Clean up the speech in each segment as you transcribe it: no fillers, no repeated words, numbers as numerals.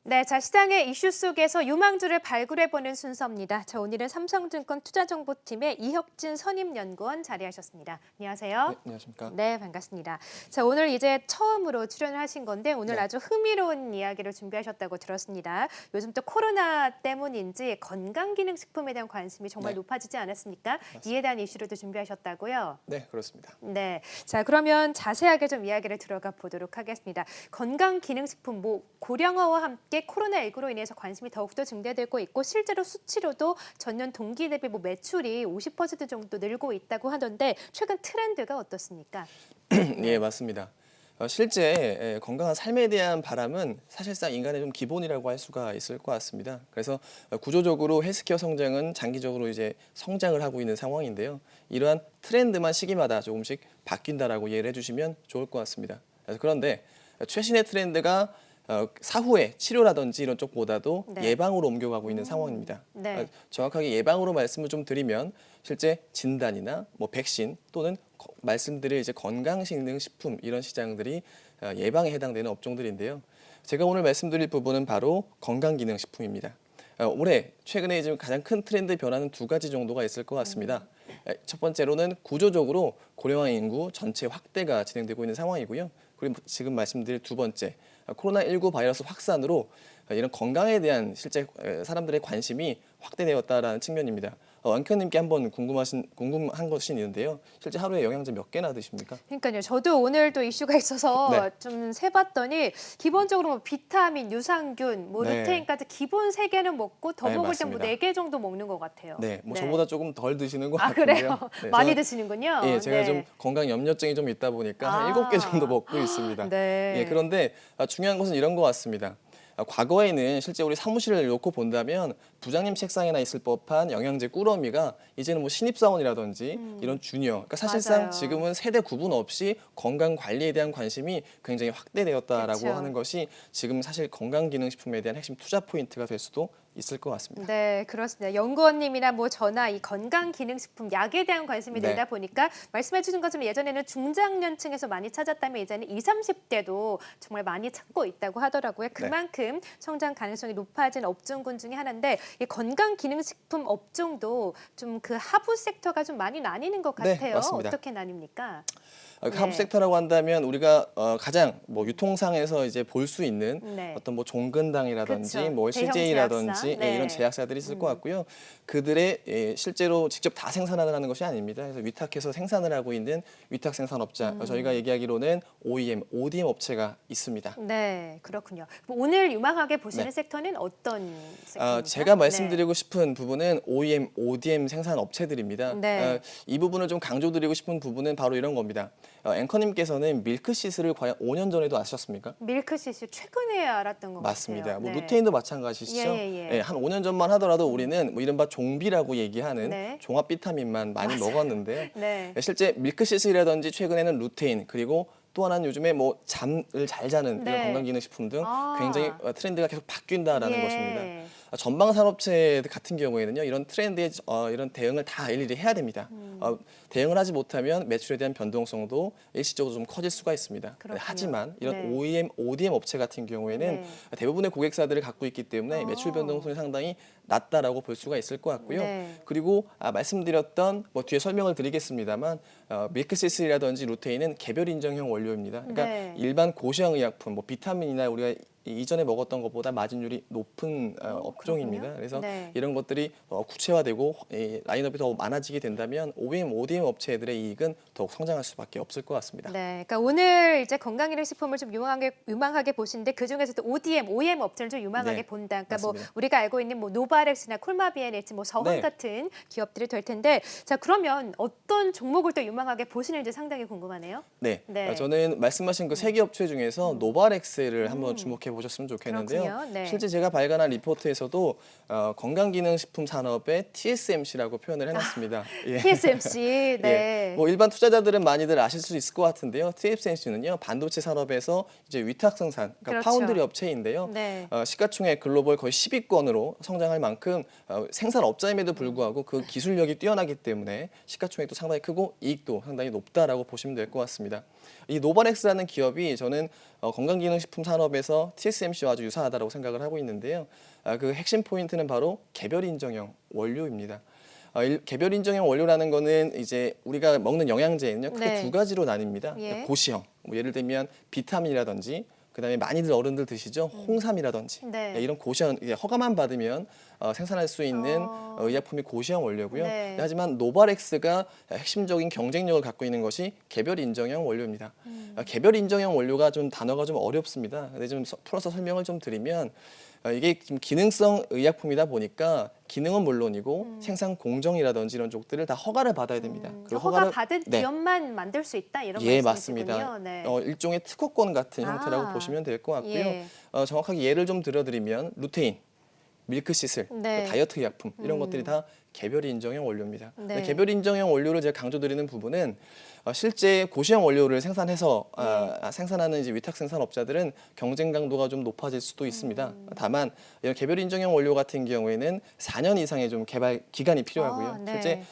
네, 자 시장의 이슈 속에서 유망주를 발굴해보는 순서입니다. 자, 오늘은 삼성증권 투자정보팀의 이혁진 선임연구원 자리하셨습니다. 안녕하세요. 네, 안녕하십니까. 네, 반갑습니다. 자, 오늘 이제 처음으로 출연을 하신 건데 오늘 네. 아주 흥미로운 이야기를 준비하셨다고 들었습니다. 요즘 또 코로나 때문인지 건강기능식품에 대한 관심이 정말 네. 높아지지 않았습니까? 맞습니다. 이에 대한 이슈로도 준비하셨다고요? 네, 그렇습니다. 네, 자 그러면 자세하게 좀 이야기를 들어가 보도록 하겠습니다. 건강기능식품, 고령화와 함께 코로나19로 인해서 관심이 더욱더 증대되고 있고 실제로 수치로도 전년 동기 대비 매출이 50% 정도 늘고 있다고 하던데 최근 트렌드가 어떻습니까? 예, 맞습니다. 실제 건강한 삶에 대한 바람은 사실상 인간의 좀 기본이라고 할 수가 있을 것 같습니다. 그래서 구조적으로 헬스케어 성장은 장기적으로 이제 성장을 하고 있는 상황인데요. 이러한 트렌드만 시기마다 조금씩 바뀐다라고 이해를 해주시면 좋을 것 같습니다. 그런데 최신의 트렌드가 사후에 치료라든지 이런 쪽보다도 네. 예방으로 옮겨가고 있는 상황입니다. 네. 정확하게 예방으로 말씀을 좀 드리면 실제 진단이나 백신 또는 말씀드릴 이제 건강기능식품 이런 시장들이 예방에 해당되는 업종들인데요. 제가 오늘 말씀드릴 부분은 바로 건강기능식품입니다. 올해 최근에 지금 가장 큰 트렌드 변화는 두 가지 정도가 있을 것 같습니다. 첫 번째로는 구조적으로 고령화 인구 전체 확대가 진행되고 있는 상황이고요. 그리고 지금 말씀드릴 두 번째, 코로나19 바이러스 확산으로 이런 건강에 대한 실제 사람들의 관심이 확대되었다라는 측면입니다. 앵커님께 한번 궁금한 것이 있는데요. 실제 하루에 영양제 몇 개나 드십니까? 그러니까요. 저도 오늘 또 이슈가 있어서 네. 좀 세봤더니 기본적으로 비타민, 유산균, 네. 루테인까지 기본 3개는 먹고 더 네, 먹을 땐 맞습니다. 4개 정도 먹는 것 같아요. 네, 저보다 조금 덜 드시는 것 아, 같은데요. 그래요? 네, 많이 저는, 드시는군요. 예, 제가 네. 좀 건강 염려증이 좀 있다 보니까 한 7개 정도 먹고 있습니다. 네. 예, 그런데 중요한 것은 이런 것 같습니다. 과거에는 실제 우리 사무실을 놓고 본다면 부장님 책상에나 있을 법한 영양제 꾸러미가 이제는 신입사원이라든지 이런 주니어, 그러니까 사실상 맞아요. 지금은 세대 구분 없이 건강 관리에 대한 관심이 굉장히 확대되었다라고 그렇죠. 하는 것이 지금 사실 건강기능식품에 대한 핵심 투자 포인트가 될 수도 있을 것 같습니다. 네, 그렇습니다. 연구원님이나 저나 이 건강기능식품 약에 대한 관심이 네. 늘다 보니까 말씀해 주신 것처럼 예전에는 중장년층에서 많이 찾았다면 이제는 20, 30대도 정말 많이 찾고 있다고 하더라고요. 그만큼 성장 가능성이 높아진 업종군 중에 하나인데 이 건강기능식품 업종도 좀 그 하부 섹터가 좀 많이 나뉘는 것 네, 같아요. 맞습니다. 어떻게 나뉩니까? 하부 섹터라고 한다면 우리가 가장 유통상에서 이제 볼 수 있는 네. 어떤 종근당이라든지 그쵸. 대형 CJ라든지 제약사. 네. 이런 제약사들이 있을 것 같고요. 그들의 실제로 직접 다 생산을 하는 것이 아닙니다. 그래서 위탁해서 생산을 하고 있는 위탁 생산업자, 저희가 얘기하기로는 OEM, ODM 업체가 있습니다. 네, 그렇군요. 오늘 유망하게 보시는 네. 섹터는 어떤 섹터입니까? 제가 말씀드리고 싶은 부분은 OEM, ODM 생산 업체들입니다. 네. 이 부분을 좀 강조드리고 싶은 부분은 바로 이런 겁니다. 앵커님께서는 밀크시스를 과연 5년 전에도 아셨습니까? 밀크시스 최근에 알았던 것 맞습니다. 같아요. 네. 루테인도 마찬가지시죠. 예. 한 5년 전만 하더라도 우리는 이른바 종비라고 얘기하는 네. 종합 비타민만 많이 먹었는데요. 네. 실제 밀크시스라든지 최근에는 루테인 그리고 또 하나는 요즘에 잠을 잘 자는 네. 이런 건강기능식품 등 아. 굉장히 트렌드가 계속 바뀐다라는 예. 것입니다. 전방 산업체 같은 경우에는요, 이런 트렌드에 이런 대응을 다 일일이 해야 됩니다. 대응을 하지 못하면 매출에 대한 변동성도 일시적으로 좀 커질 수가 있습니다. 그렇군요. 하지만 이런 네. OEM, ODM 업체 같은 경우에는 네. 대부분의 고객사들을 갖고 있기 때문에 매출 변동성이 상당히 낮다라고 볼 수가 있을 것 같고요. 네. 그리고 말씀드렸던 뒤에 설명을 드리겠습니다만 밀크시스라든지 루테인은 개별 인정형 원료입니다. 그러니까 네. 일반 고시형 의약품, 비타민이나 우리가 이전에 먹었던 것보다 마진율이 높은 업종입니다. 그렇군요. 그래서 네. 이런 것들이 구체화되고 라인업이 더 많아지게 된다면 OEM, ODM 업체들의 이익은 더욱 성장할 수밖에 없을 것 같습니다. 네, 그러니까 오늘 이제 건강기능식품을 좀 유망하게 보시는데 그 중에서도 ODM, OEM 업체를 좀 유망하게 네, 본다. 그러니까 맞습니다. 우리가 알고 있는 노바렉스나 콜마비엔일지 서헌 네. 같은 기업들이 될 텐데, 자 그러면 어떤 종목을 또 유망하게 보시는지 상당히 궁금하네요. 네, 네. 저는 말씀하신 그 세 개 업체 중에서 노바렉스를 한번 주목해 보셨으면 좋겠는데요. 그렇군요. 네. 실제 제가 발간한 리포트에서도 건강기능식품 산업의 TSMC라고 표현을 해놨습니다. 예. TSMC, 네. 예, 일반 투자자들은 많이들 아실 수 있을 것 같은데요. TSMC는요 반도체 산업에서 이제 위탁 생산, 그러니까 그렇죠. 파운드리 업체인데요. 네. 시가총액 글로벌 거의 10위권으로 성장할 만큼 생산업자임에도 불구하고 그 기술력이 뛰어나기 때문에 시가총액도 상당히 크고 이익도 상당히 높다라고 보시면 될 것 같습니다. 이 노바렉스라는 기업이 저는 건강기능식품 산업에서 TSMC와 아주 유사하다고 생각을 하고 있는데요. 그 핵심 포인트는 바로 개별 인정형 원료입니다. 개별 인정형 원료라는 거는 이제 우리가 먹는 영양제는요 크게 네. 두 가지로 나뉩니다. 예. 고시형, 뭐 예를 들면 비타민이라든지 그다음에 많이들 어른들 드시죠 홍삼이라든지 네. 이런 고시형 허가만 받으면 생산할 수 있는 의약품이 고시형 원료고요. 네. 하지만 노바렉스가 핵심적인 경쟁력을 갖고 있는 것이 개별 인정형 원료입니다. 개별 인정형 원료가 좀 단어가 좀 어렵습니다. 근데 좀 풀어서 설명을 좀 드리면 이게 좀 기능성 의약품이다 보니까 기능은 물론이고 생산 공정이라든지 이런 쪽들을 다 허가를 받아야 됩니다. 그리고 허가 받은 네. 기업만 만들 수 있다 이런 예, 말씀이시군요. 맞습니다. 네. 일종의 특허권 같은 아. 형태라고 보시면 될 것 같고요. 예. 정확하게 예를 좀 들어드리면 루테인, 밀크시슬, 네. 다이어트 의약품 이런 것들이 다 개별 인정형 원료입니다. 네. 근데 개별 인정형 원료를 제가 강조드리는 부분은 실제 고시형 원료를 생산해서 생산하는 이제 위탁 생산업자들은 경쟁 강도가 좀 높아질 수도 있습니다. 다만 이런 개별 인정형 원료 같은 경우에는 4년 이상의 좀 개발 기간이 필요하고요. 네. 실제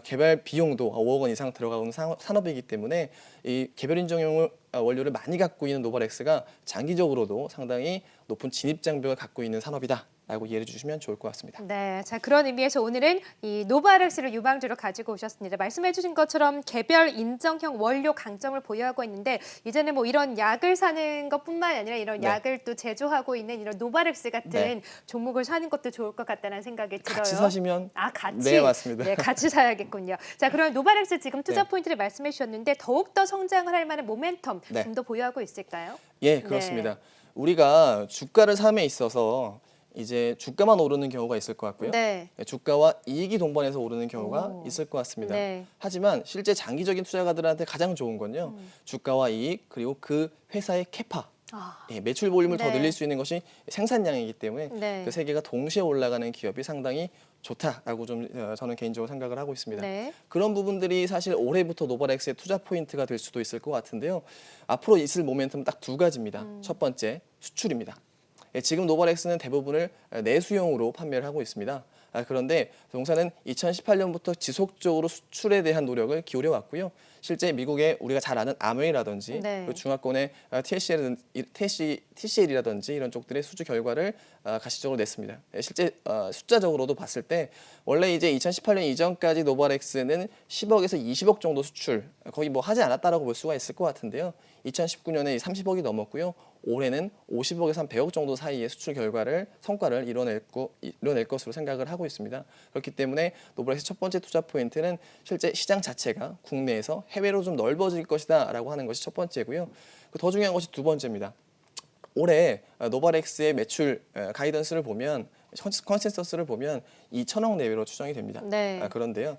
개발 비용도 5억 원 이상 들어가는 산업이기 때문에 이 개별 인정형 원료를 많이 갖고 있는 노바렉스가 장기적으로도 상당히 높은 진입 장벽을 갖고 있는 산업이다라고 이해해 주시면 좋을 것 같습니다. 네, 자 그런 의미에서 오늘은 이 노바렉스를 유방주로 가지고 오셨습니다. 말씀해주신 것처럼 개별 인정형 원료 강점을 보유하고 있는데 이제는 뭐 이런 약을 사는 것뿐만 아니라 이런 네. 약을 또 제조하고 있는 이런 노바렉스 같은 네. 종목을 사는 것도 좋을 것 같다는 생각이 들어요. 같이 사시면 같이? 네, 맞습니다. 네, 같이 사야겠군요. 자, 그럼 노바렉스 지금 투자 네. 포인트를 말씀해 주셨는데 더욱더 성장을 할 만한 모멘텀 네. 좀 더 보유하고 있을까요? 예, 그렇습니다. 우리가 주가를 삼에 있어서 이제 주가만 오르는 경우가 있을 것 같고요. 네. 주가와 이익이 동반해서 오르는 경우가 오. 있을 것 같습니다. 네. 하지만 실제 장기적인 투자가들한테 가장 좋은 건요. 주가와 이익 그리고 그 회사의 캐파, 아, 매출 볼륨을 더 네. 늘릴 수 있는 것이 생산량이기 때문에 네. 그 세 개가 동시에 올라가는 기업이 상당히 좋다라고 좀 저는 개인적으로 생각을 하고 있습니다. 네. 그런 부분들이 사실 올해부터 노바렉스의 투자 포인트가 될 수도 있을 것 같은데요. 앞으로 있을 모멘텀은 딱 두 가지입니다. 첫 번째, 수출입니다. 지금 노바렉스는 대부분을 내수용으로 판매를 하고 있습니다. 그런데 동사는 2018년부터 지속적으로 수출에 대한 노력을 기울여 왔고요. 실제 미국의 우리가 잘 아는 아메이라든지 네. 중화권의 TCL이라든지 이런 쪽들의 수주 결과를 가시적으로 냈습니다. 실제 숫자적으로도 봤을 때 원래 이제 2018년 이전까지 노바렉스는 10억에서 20억 정도 수출 거의 뭐 하지 않았다라고 볼 수가 있을 것 같은데요. 2019년에 30억이 넘었고요. 올해는 50억에서 한 100억 정도 사이의 수출 성과를 이뤄낼 것으로 생각을 하고 있습니다. 그렇기 때문에 노바렉스 첫 번째 투자 포인트는 실제 시장 자체가 국내에서 해외로 좀 넓어질 것이다라고 하는 것이 첫 번째고요. 더 중요한 것이 두 번째입니다. 올해 노바렉스의 매출 가이던스를 보면 컨센서스를 보면 2천억 내외로 추정이 됩니다. 네. 그런데요.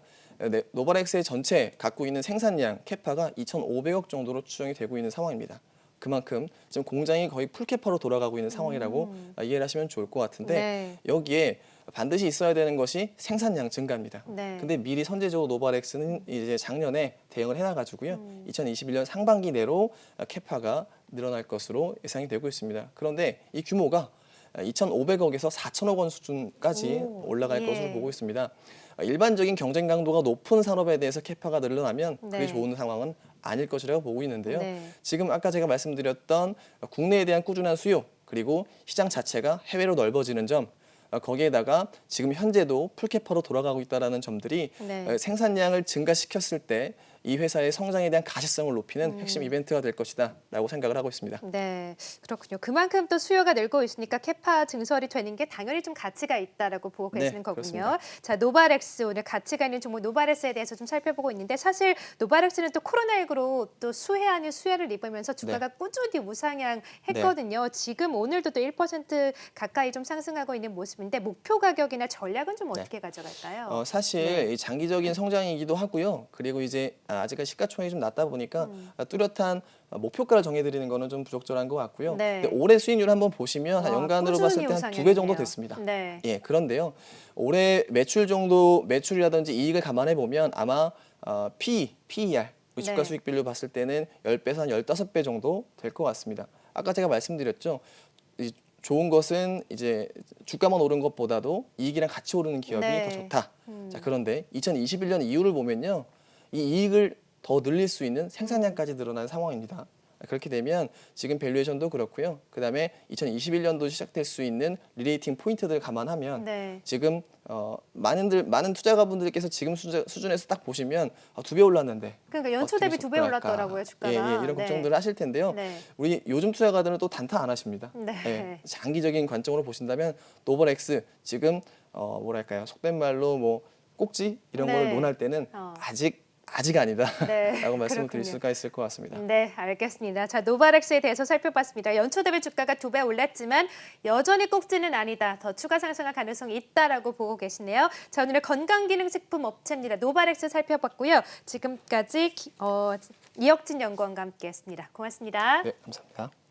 노바렉스의 전체 갖고 있는 생산량 캐파가 2,500억 정도로 추정이 되고 있는 상황입니다. 그만큼 지금 공장이 거의 풀캐파로 돌아가고 있는 상황이라고 이해를 하시면 좋을 것 같은데 네. 여기에 반드시 있어야 되는 것이 생산량 증가입니다. 네. 근데 미리 선제적으로 노바렉스는 이제 작년에 대응을 해놔가지고요. 2021년 상반기 내로 캐파가 늘어날 것으로 예상이 되고 있습니다. 그런데 이 규모가 2,500억에서 4천억 원 수준까지 올라갈 예. 것으로 보고 있습니다. 일반적인 경쟁 강도가 높은 산업에 대해서 캐파가 늘어나면 그게 네. 좋은 상황은 아닐 것이라고 보고 있는데요. 네. 지금 아까 제가 말씀드렸던 국내에 대한 꾸준한 수요 그리고 시장 자체가 해외로 넓어지는 점 거기에다가 지금 현재도 풀캐파로 돌아가고 있다는 점들이 네. 생산량을 증가시켰을 때 이 회사의 성장에 대한 가시성을 높이는 핵심 이벤트가 될 것이다라고 생각을 하고 있습니다. 네, 그렇군요. 그만큼 또 수요가 늘고 있으니까 캐파 증설이 되는 게 당연히 좀 가치가 있다라고 보고 네, 계시는 거군요. 그렇습니다. 자, 노바렉스 오늘 가치가 있는 종목 노바렉스에 대해서 좀 살펴보고 있는데 사실 노바렉스는 또 코로나19로 또 수해 아닌 수해를 입으면서 주가가 꾸준히 우상향했거든요. 지금 오늘도 또 1% 가까이 좀 상승하고 있는 모습인데 목표 가격이나 전략은 좀 어떻게 가져갈까요? 사실 네. 이 장기적인 성장이기도 하고요. 그리고 이제 아직까지 시가총액이 좀 낮다 보니까 뚜렷한 목표가를 정해드리는 거는 좀 부적절한 것 같고요. 네. 근데 올해 수익률 한번 보시면 한 와, 연간으로 봤을 때 한 꾸준히 2배 정도 우상향이네요. 됐습니다. 네. 예, 그런데요. 올해 매출이라든지 이익을 감안해 보면 아마 PER, 주가 네. 수익 비율로 봤을 때는 10배에서 한 15배 정도 될 것 같습니다. 아까 제가 말씀드렸죠. 좋은 것은 이제 주가만 오른 것보다도 이익이랑 같이 오르는 기업이 네. 더 좋다. 자, 그런데 2021년 이후를 보면요. 이 이익을 더 늘릴 수 있는 생산량까지 늘어난 상황입니다. 그렇게 되면 지금 밸류에이션도 그렇고요. 그다음에 2021년도 시작될 수 있는 리레이팅 포인트들을 감안하면 네. 지금 많은 투자가분들께서 지금 수준에서 딱 보시면 2배 올랐는데 그러니까 연초 어떻게 대비 2배 속도랄까. 올랐더라고요, 주가가. 예, 이런 걱정들을 하실 텐데요. 네. 우리 요즘 투자가들은 또 단타 안 하십니다. 네. 예, 장기적인 관점으로 보신다면 노벌엑스 지금 뭐랄까요, 속된 말로 뭐 꼭지 이런 네. 걸 논할 때는 아직 아니다. 네, 라고 말씀을 드릴 그렇군요. 수가 있을 것 같습니다. 네, 알겠습니다. 자, 노바렉스에 대해서 살펴봤습니다. 연초 대비 주가가 2배 올랐지만 여전히 꼭지는 아니다. 더 추가 상승할 가능성이 있다라고 보고 계시네요. 자, 오늘의 건강기능식품 업체입니다. 노바렉스 살펴봤고요. 지금까지 이혁진 연구원과 함께했습니다. 고맙습니다. 네, 감사합니다.